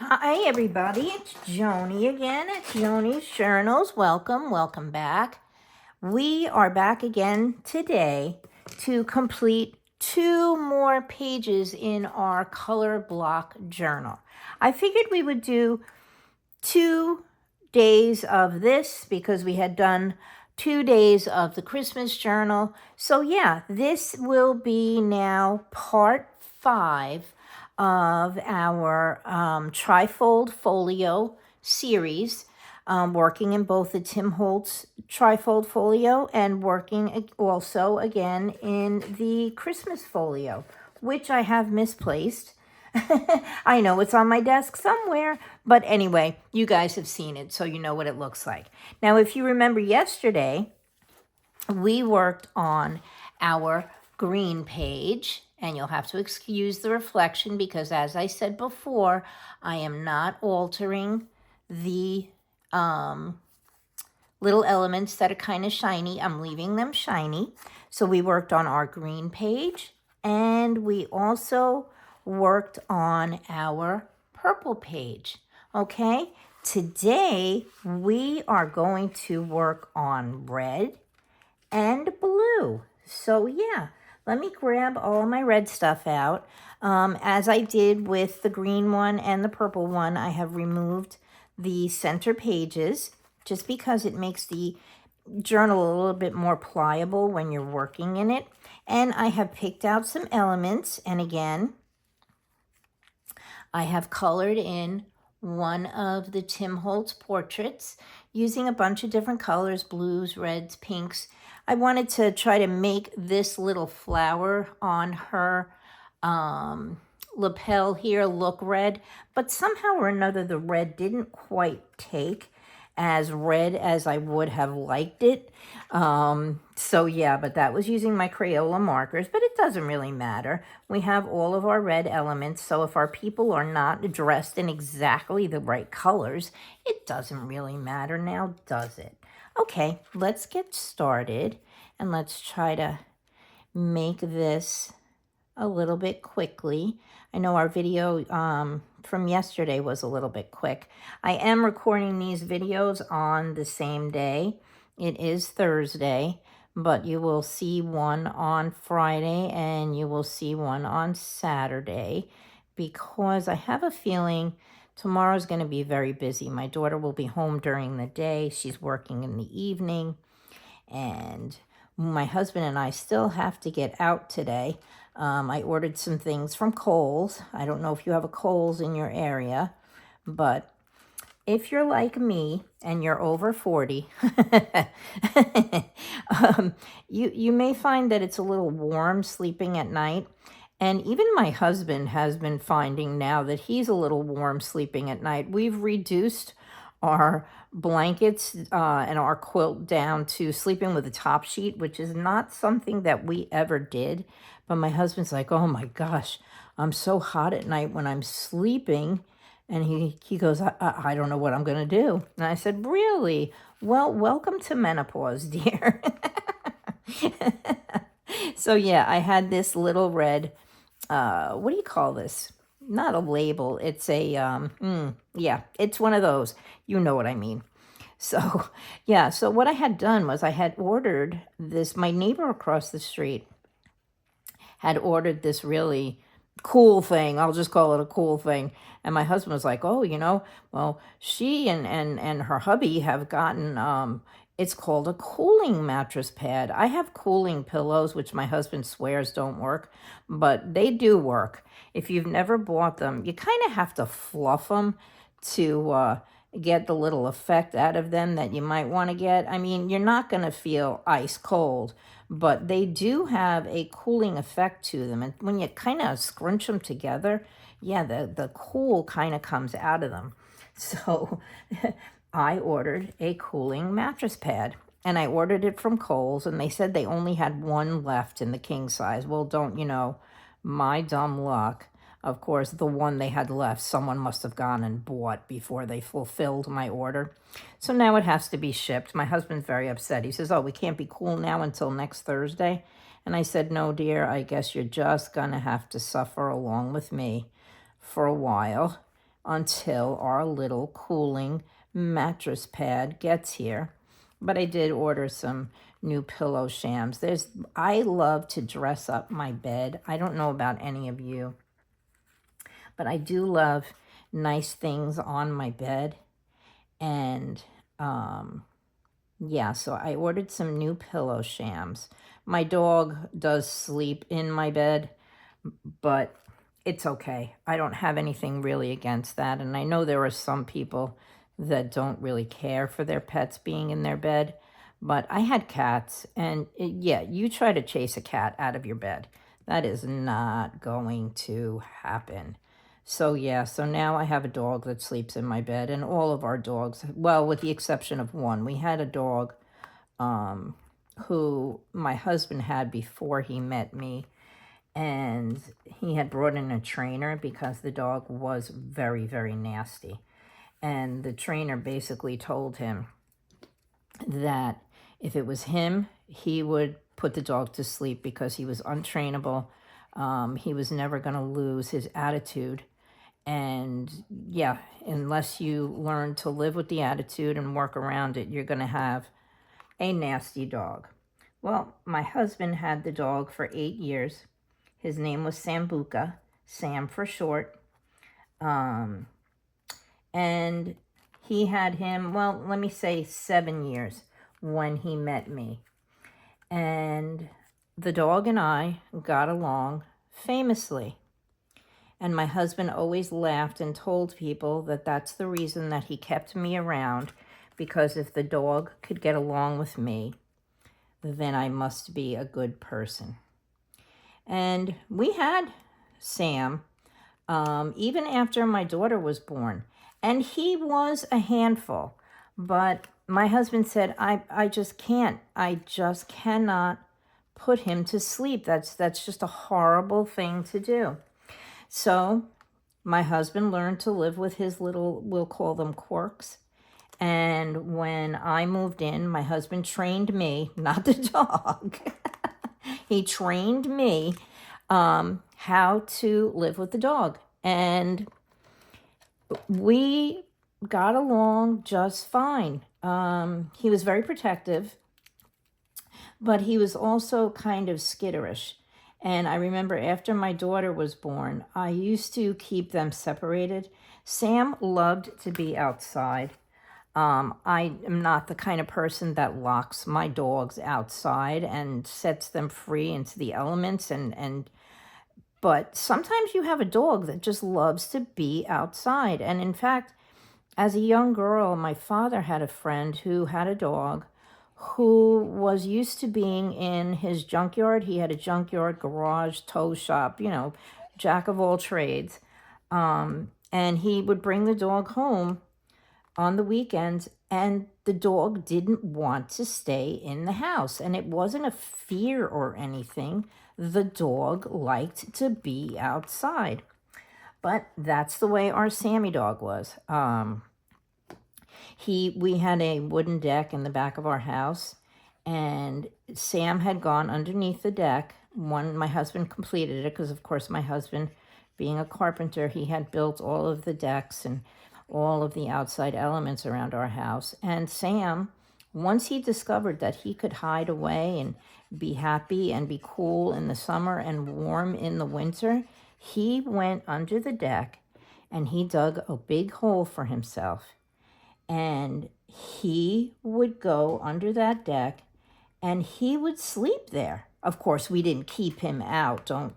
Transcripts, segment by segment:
Hi, everybody. It's Joni again. It's Joni's Journals. Welcome back. We are back again today to complete 2 more pages in our color block journal. I figured we would do 2 days of this because we had done 2 days of the Christmas journal. So yeah, this will be now part 5 of our trifold folio series, working in both the Tim Holtz trifold folio and working also again in the Christmas folio, which I have misplaced. I know it's on my desk somewhere, but anyway, you guys have seen it, so you know what it looks like. Now, if you remember yesterday, we worked on our green page, and you'll have to excuse the reflection because, as I said before, I am not altering the little elements that are kind of shiny. I'm leaving them shiny. So we worked on our green page, and we also worked on our purple page. Okay, today we are going to work on red and blue. So yeah, let me grab all my red stuff out. As I did with the green one and the purple one, I have removed the center pages just because it makes the journal a little bit more pliable when you're working in it. And I have picked out some elements, and again, I have colored in one of the Tim Holtz portraits using a bunch of different colors, blues, reds, pinks. I wanted to try to make this little flower on her lapel here look red, but somehow or another the red didn't quite take as red as I would have liked it. So yeah, but that was using my Crayola markers, but it doesn't really matter. We have all of our red elements, so if our people are not dressed in exactly the right colors, it doesn't really matter now, does it? Okay, let's get started, and let's try to make this a little bit quickly. I know our video from yesterday was a little bit quick. I am recording these videos on the same day. It is Thursday, but you will see one on Friday and you will see one on Saturday because I have a feeling tomorrow's going to be very busy. My daughter will be home during the day. She's working in the evening, and my husband and I still have to get out today. I ordered some things from Kohl's. I don't know if you have a Kohl's in your area, but if you're like me and you're over 40, you may find that it's a little warm sleeping at night. And even my husband has been finding now that he's a little warm sleeping at night. We've reduced our blankets and our quilt down to sleeping with a top sheet, which is not something that we ever did. But my husband's like, oh my gosh, I'm so hot at night when I'm sleeping. And he goes, I don't know what I'm going to do. And I said, really? Well, welcome to menopause, dear. So yeah, I had this little red, what do you call this? Not a label. It's a, yeah, it's one of those. You know what I mean. So yeah, so what I had done was I had ordered this, my neighbor across the street had ordered this really cool thing. I'll just call it a cool thing. And my husband was like, oh, well, she and her hubby have gotten, it's called a cooling mattress pad. I have cooling pillows, which my husband swears don't work, but they do work. If you've never bought them, you kind of have to fluff them to get the little effect out of them that you might want to get. I mean, you're not going to feel ice cold, but they do have a cooling effect to them. And when you kind of scrunch them together, yeah, the cool kind of comes out of them. So I ordered a cooling mattress pad, and I ordered it from Kohl's, and they said they only had one left in the king size. Well, don't you know, my dumb luck. Of course, the one they had left, someone must have gone and bought before they fulfilled my order. So now it has to be shipped. My husband's very upset. He says, oh, we can't be cool now until next Thursday. And I said, no, dear, I guess you're just going to have to suffer along with me for a while. until our little cooling mattress pad gets here. But I did order some new pillow shams. I love to dress up my bed. I don't know about any of you, but I do love nice things on my bed. And yeah, so I ordered some new pillow shams. My dog does sleep in my bed, but it's okay. I don't have anything really against that. And I know there are some people that don't really care for their pets being in their bed, but I had cats, and yeah, you try to chase a cat out of your bed. That is not going to happen. So yeah, so now I have a dog that sleeps in my bed, and all of our dogs, well, with the exception of one. We had a dog who my husband had before he met me, and he had brought in a trainer because the dog was very, very nasty. And the trainer basically told him that if it was him, he would put the dog to sleep because he was untrainable. He was never going to lose his attitude. And yeah, unless you learn to live with the attitude and work around it, you're going to have a nasty dog. Well, my husband had the dog for 8 years. His name was Sambuca, Sam for short. And he had him, well, let me say 7 years when he met me. And the dog and I got along famously. And my husband always laughed and told people that that's the reason that he kept me around, because if the dog could get along with me, then I must be a good person. And we had Sam even after my daughter was born. And he was a handful. But my husband said, I just can't. I just cannot put him to sleep. That's just a horrible thing to do. So my husband learned to live with his little, we'll call them quirks. And when I moved in, my husband trained me, not the dog. He trained me how to live with the dog. And we got along just fine. He was very protective, but he was also kind of skitterish. And I remember after my daughter was born, I used to keep them separated. Sam loved to be outside. I am not the kind of person that locks my dogs outside and sets them free into the elements. But sometimes you have a dog that just loves to be outside. And in fact, as a young girl, my father had a friend who had a dog who was used to being in his junkyard. He had a junkyard, garage, tow shop, jack of all trades. And he would bring the dog home on the weekends, and the dog didn't want to stay in the house. And it wasn't a fear or anything. The dog liked to be outside. But that's the way our Sammy dog was. We had a wooden deck in the back of our house, and Sam had gone underneath the deck when my husband completed it, because of course my husband, being a carpenter, he had built all of the decks and all of the outside elements around our house. And Sam, once he discovered that he could hide away and be happy and be cool in the summer and warm in the winter, he went under the deck and he dug a big hole for himself. And he would go under that deck and he would sleep there. Of course, we didn't keep him out. Don't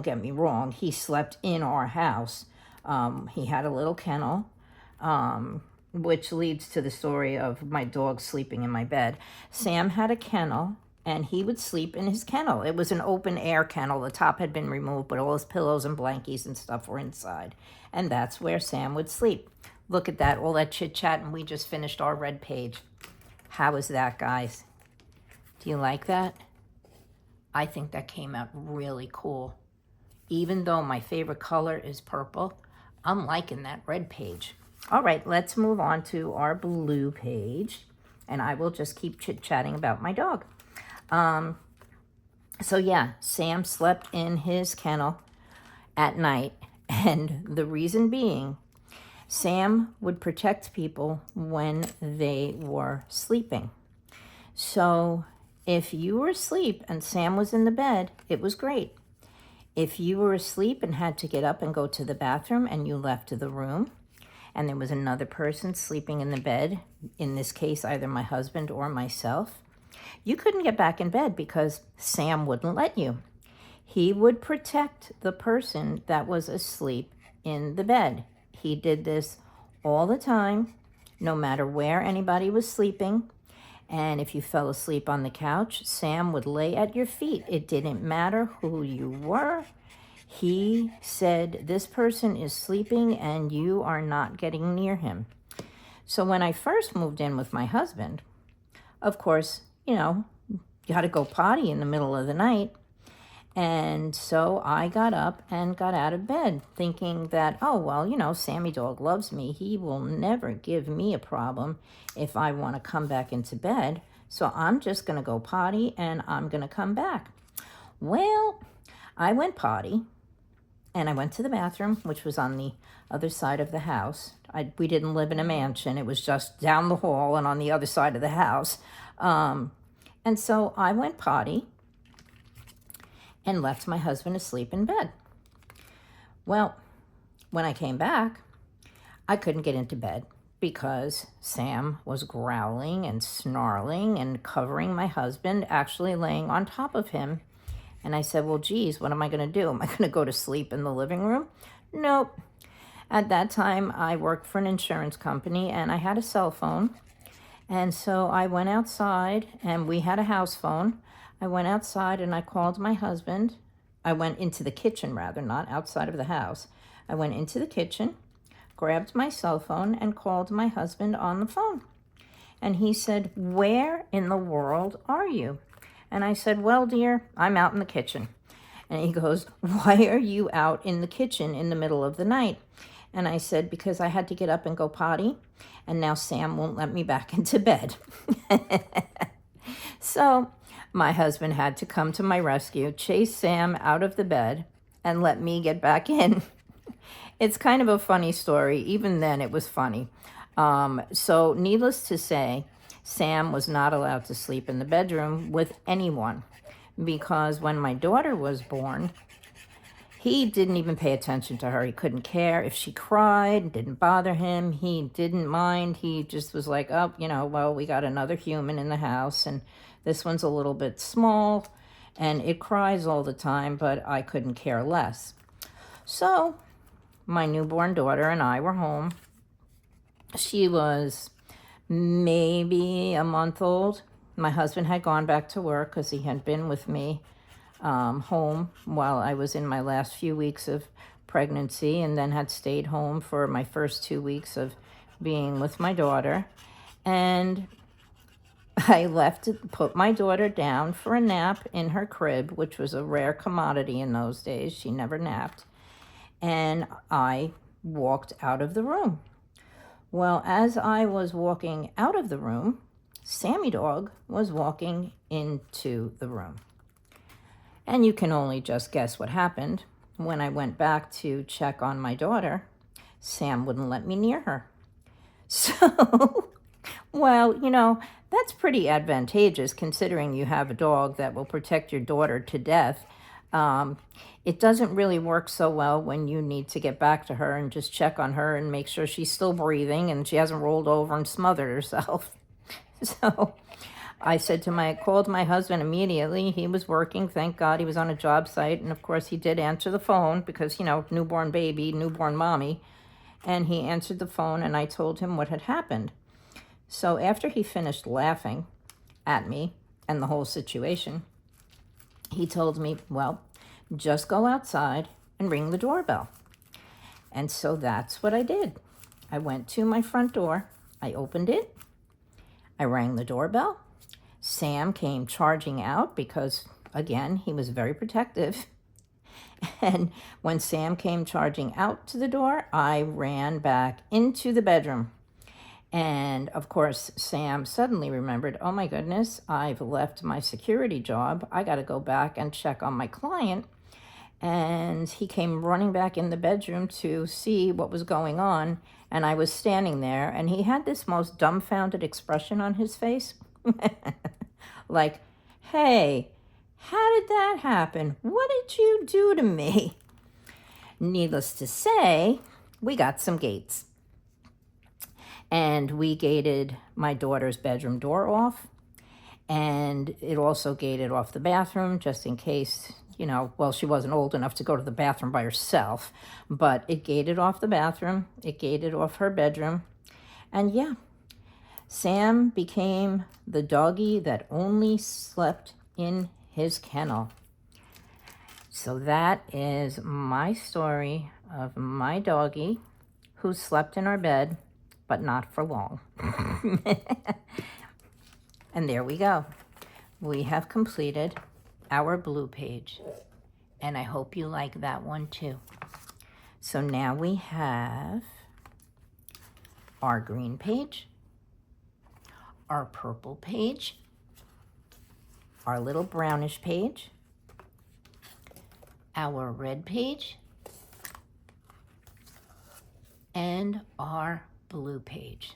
get me wrong. He slept in our house. He had a little kennel, which leads to the story of my dog sleeping in my bed. Sam had a kennel, and he would sleep in his kennel. It was an open air kennel. The top had been removed, but all his pillows and blankies and stuff were inside. And that's where Sam would sleep. Look at that, all that chit-chat, and we just finished our red page. How is that, guys? Do you like that? I think that came out really cool. Even though my favorite color is purple, I'm liking that red page. All right, let's move on to our blue page, and I will just keep chit-chatting about my dog. So yeah, Sam slept in his kennel at night, and the reason being Sam would protect people when they were sleeping. So if you were asleep and Sam was in the bed, it was great. If you were asleep and had to get up and go to the bathroom and you left the room and there was another person sleeping in the bed, in this case, either my husband or myself, you couldn't get back in bed because Sam wouldn't let you. He would protect the person that was asleep in the bed. He did this all the time, no matter where anybody was sleeping. And if you fell asleep on the couch, Sam would lay at your feet. It didn't matter who you were. He said, this person is sleeping and you are not getting near him. So when I first moved in with my husband, of course, you got to go potty in the middle of the night. And so I got up and got out of bed thinking that, oh, well, Sammy Dog loves me. He will never give me a problem if I want to come back into bed. So I'm just going to go potty and I'm going to come back. Well, I went potty and I went to the bathroom, which was on the other side of the house. We didn't live in a mansion. It was just down the hall and on the other side of the house. And so I went potty and left my husband asleep in bed. Well, when I came back, I couldn't get into bed because Sam was growling and snarling and covering my husband, actually laying on top of him. And I said, well, geez, what am I going to do? Am I going to go to sleep in the living room? Nope. At that time, I worked for an insurance company and I had a cell phone. And so I went outside and we had a house phone. I went outside and I called my husband. I went into the kitchen, rather, not outside of the house. I went into the kitchen, grabbed my cell phone, and called my husband on the phone. And he said, where in the world are you? And I said, well, dear, I'm out in the kitchen. And he goes, why are you out in the kitchen in the middle of the night? And I said, because I had to get up and go potty, and now Sam won't let me back into bed. So my husband had to come to my rescue, chase Sam out of the bed, and let me get back in. It's kind of a funny story. Even then, it was funny. So needless to say, Sam was not allowed to sleep in the bedroom with anyone because when my daughter was born, he didn't even pay attention to her. He couldn't care if she cried. It didn't bother him. He didn't mind. He just was like, oh, well, we got another human in the house, and this one's a little bit small, and it cries all the time, but I couldn't care less. So my newborn daughter and I were home. She was maybe a month old. My husband had gone back to work because he had been with me home while I was in my last few weeks of pregnancy, and then had stayed home for my first 2 weeks of being with my daughter. And I left to put my daughter down for a nap in her crib, which was a rare commodity in those days. She never napped. And I walked out of the room. Well, as I was walking out of the room, Sammy Dog was walking into the room. And you can only just guess what happened. When I went back to check on my daughter, Sam wouldn't let me near her. So, well, that's pretty advantageous considering you have a dog that will protect your daughter to death. It doesn't really work so well when you need to get back to her and just check on her and make sure she's still breathing and she hasn't rolled over and smothered herself. So I called my husband immediately. He was working. Thank God he was on a job site. And of course he did answer the phone because, newborn baby, newborn mommy. And he answered the phone and I told him what had happened. So after he finished laughing at me and the whole situation, he told me, well, just go outside and ring the doorbell. And so that's what I did. I went to my front door. I opened it. I rang the doorbell. Sam came charging out because, again, he was very protective. And when Sam came charging out to the door, I ran back into the bedroom. And of course, Sam suddenly remembered, oh my goodness, I've left my security job. I got to go back and check on my client. And he came running back in the bedroom to see what was going on. And I was standing there, and he had this most dumbfounded expression on his face. Like, hey, how did that happen? What did you do to me? Needless to say, we got some gates. And we gated my daughter's bedroom door off. And it also gated off the bathroom just in case, well, she wasn't old enough to go to the bathroom by herself, but it gated off the bathroom. It gated off her bedroom. And yeah, Sam became the doggy that only slept in his kennel. So that is my story of my doggy who slept in our bed, but not for long. And there we go. We have completed our blue page. And I hope you like that one too. So now we have our green page, our purple page, our little brownish page, our red page, and our blue page.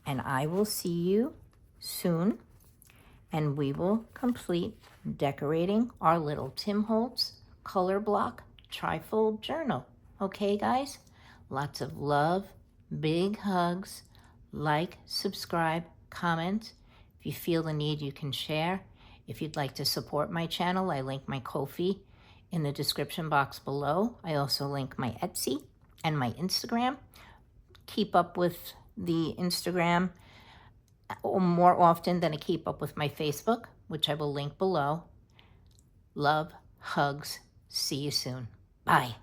And I will see you soon, and we will complete decorating our little Tim Holtz color block trifold journal. Okay, guys? Lots of love, big hugs, like, subscribe, comment. If you feel the need, you can share. If you'd like to support my channel, I link my Ko-fi in the description box below. I also link my Etsy and my Instagram. Keep up with the Instagram more often than I keep up with my Facebook, which I will link below. Love, hugs, see you soon. Bye.